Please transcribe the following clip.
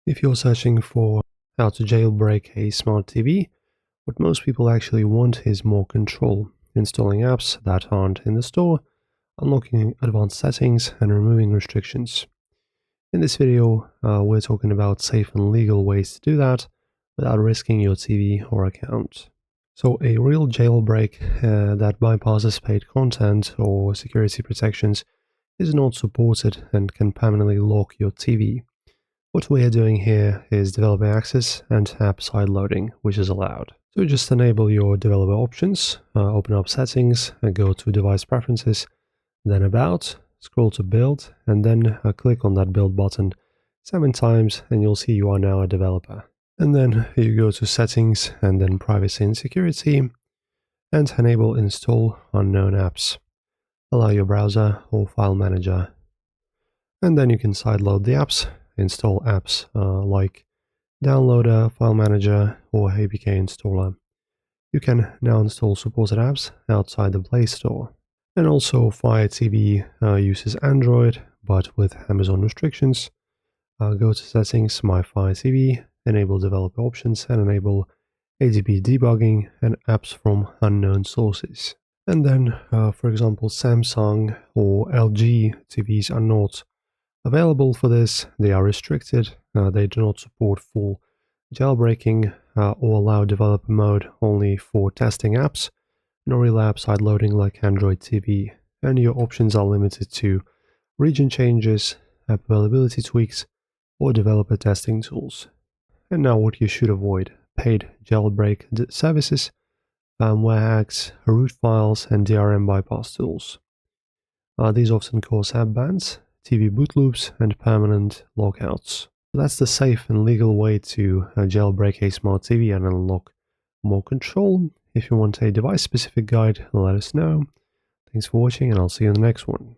If you're searching for how to jailbreak a smart TV, what most people actually want is more control, installing apps that aren't in the store, unlocking advanced settings, and removing restrictions. In this video, we're talking about safe and legal ways to do that without risking your TV or account. So a real jailbreak that bypasses paid content or security protections is not supported and can permanently lock your TV. What we are doing here is developer access and app sideloading, which is allowed. So just enable your developer options, open up settings, go to device preferences, then about, scroll to build, and then click on that build button 7 times and you'll see you are now a developer. And then you go to settings and then privacy and security and enable install unknown apps. Allow your browser or file manager. And then you can sideload the apps, install apps like Downloader, File Manager, or APK Installer. You can now install supported apps outside the Play Store. And also Fire TV uses Android, but with Amazon restrictions. Go to Settings, My Fire TV, enable developer options, and enable ADB debugging and apps from unknown sources. And then, for example, Samsung or LG TVs are not available for this. They are restricted. They do not support full jailbreaking or allow developer mode only for testing apps, no real app sideloading like Android TV. And your options are limited to region changes, app availability tweaks, or developer testing tools. And now what you should avoid: paid jailbreak services, firmware hacks, root files, and DRM bypass tools. These often cause app bans, TV boot loops, and permanent lockouts. That's the safe and legal way to jailbreak a smart TV and unlock more control. If you want a device-specific guide, let us know. Thanks for watching, and I'll see you in the next one.